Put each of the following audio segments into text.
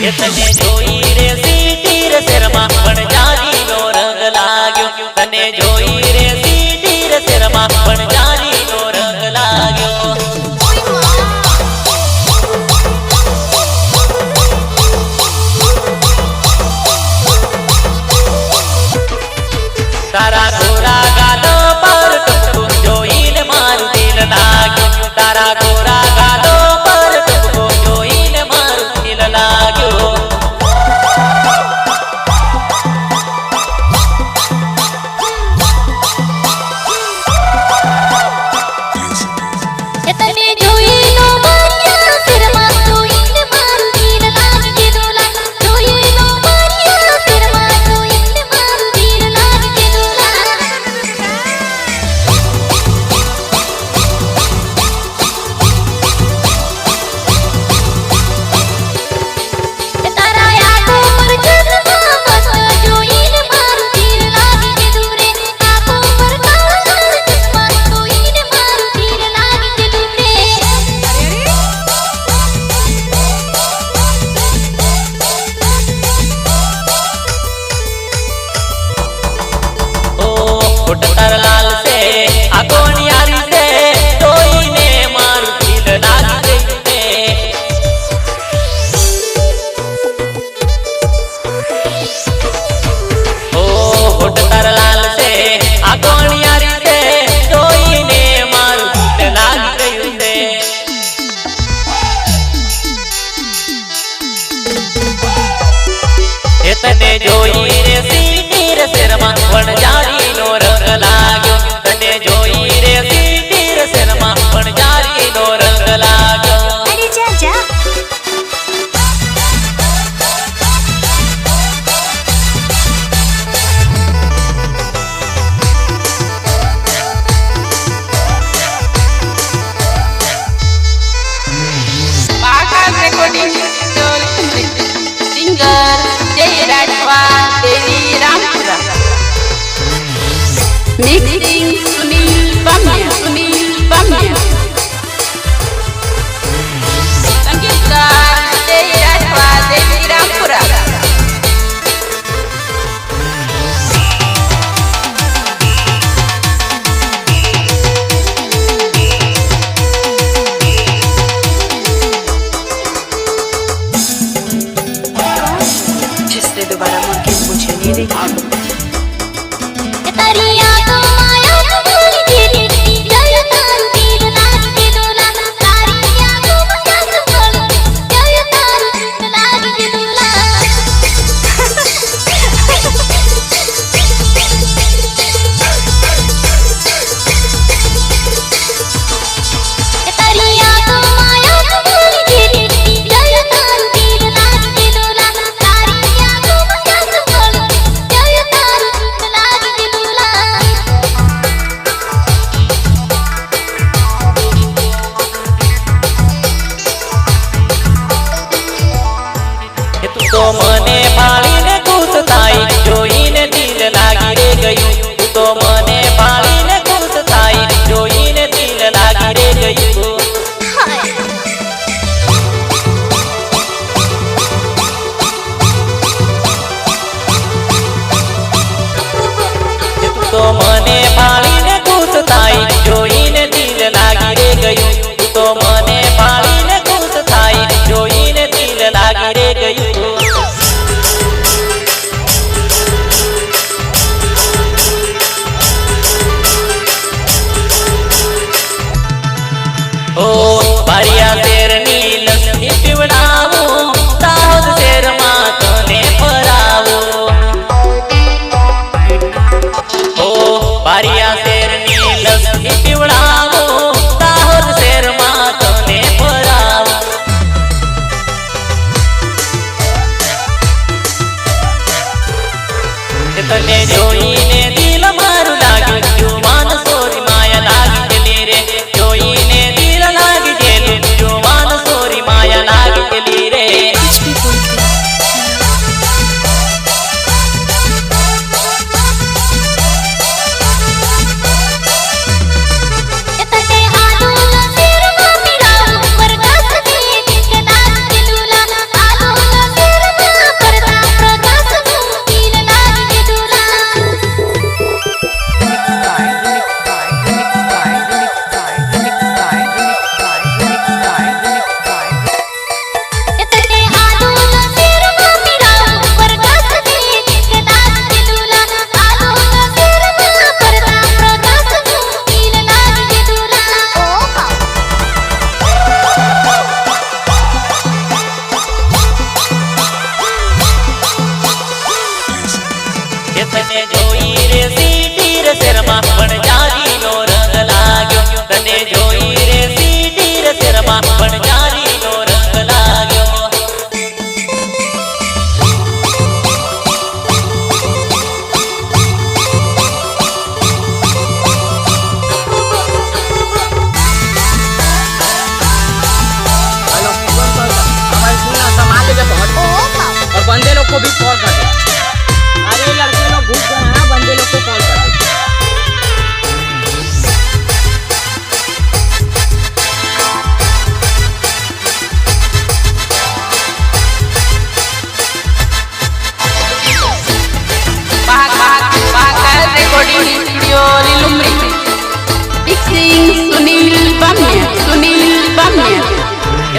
ये तने जोई रे सीटी रे शर्मा पण जानी नो रंग लाग्यो तने जोई रे सीटी रे शर्मा पण जानी नो रंग लाग्यो तारा गोरा गालो पर तुमको जोईन मारू दिल लाग्यो तारा गोरा गालो पर तुमको जोईन मारू दिल लाग्यो तार लाल से आगोन यारी से कोई ने मारू दिल लाग गई ओ होट तार लाल से आगोन यारी से कोई ने मारू दिल लाग गई से इतने जोई रे सीटी रे शर्मा पण जानी नो रंग लाग्यो तने जोई रे सीटी रे शर्मा पण जानी नो रंग लाग्यो अरे जा जा बाकाल रेकॉर्डिंग सिंगर जय राठवा देवी रामपुरा मिक्सिंग सुनील बामिया संगीतकार जय राठवा देवी रामपुरा जिसने दोबारा मुड़ के मुझे नहीं देखा तारी आंखों माया भूल के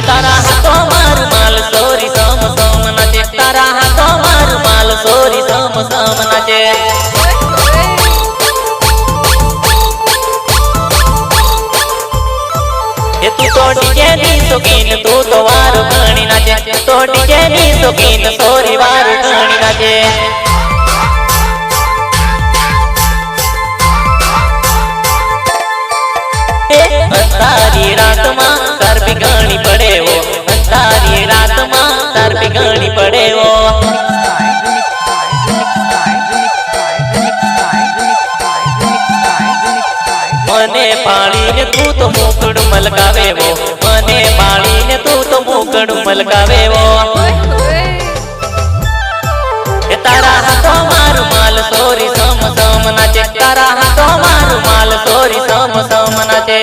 તારા હાથો મારું માલ સોરી સમ સમ નાચે તારા હાથો મારું માલ સોરી સમ સમ નાચે એ તું તો ડીજે ની શોખીન તું તો વાર ઘણી નાચે તો ડીજે ની શોખીન સોરી વાર ઘણી નાચે અંધારી રાતમાં તાર ઘણી પડે વો અંધારી રાતમાં તાર ઘણી પડે વો મને પાળીને તું તો મોકડું મલકાવે વો મને પાળીને તું તો મોકડું મલકાવે વો એ તારા હાથો મારું માલ સોરી સમ સમ નાચે તારા હાથો મારું માલ સોરી સમ સમ નાચે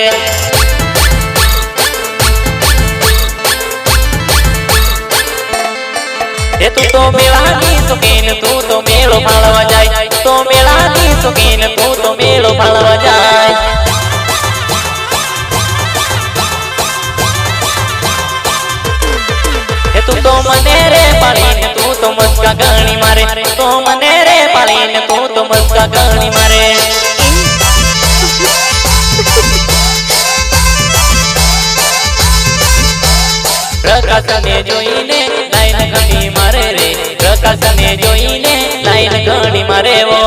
એ તું તો મેળાની શોખીન તું તો મેળો ફાળવા જાય તો મેળાની શોખીન તું તો મેળો ફાળવા જાય એ તું તો મને રે પાળીને તું તો મસ્કા ગણી મારે તો મને રે પાળીને તું તો મસ્કા ગણી મારે પ્રકાશને જોઈને લાઈન ઘણી મારે રે પ્રકાશને જોઈને લાઈન ઘણી મારે વો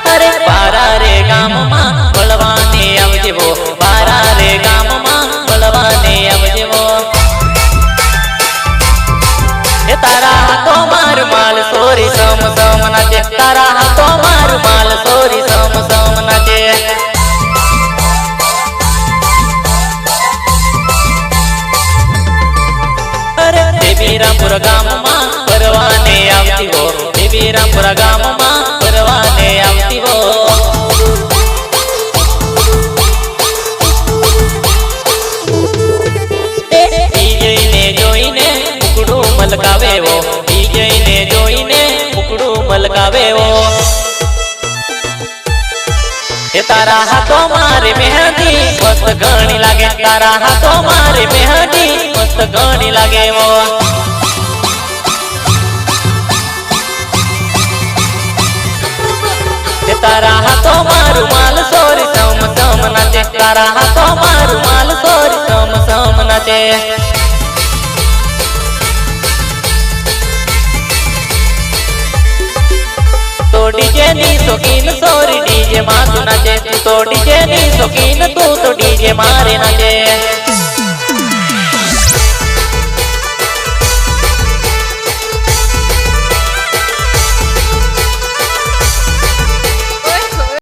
અરે પારા રે ગામમાં મળવાને આવજે વો પારા રે ગામમાં મળવાને આવજે વો એ તારા હાથો માર માલ સોરી સમ સમ નાચે તારા હાથો માર માલ સોરી સમ સમ નાચે દેવીરામપુર ગામમાં ફરવાને આવતી હો દેવીરામપુર ગામમાં ફરવાને આવતી હો ડીજેને જોઈને મુકડું મલકાવે હો ડીજેને જોઈને મુકડું મલકાવે હો એ તારા હાથો મારે મહેંદી મસ્ત ઘણી લાગે તારા હાથો મારે મહેંદી મસ્ત ઘણી લાગે વો એ તારા હાથો મારું માલ સોરી સમ સમ નાચે તારા હાથો મારું માલ સોરી સમ સમ નાચે તો ડીજે ની શોખીન સોરી ડીજે માં તું નાચે તો ડીજે ની શોખીન તું તો ડીજે મારે નાચે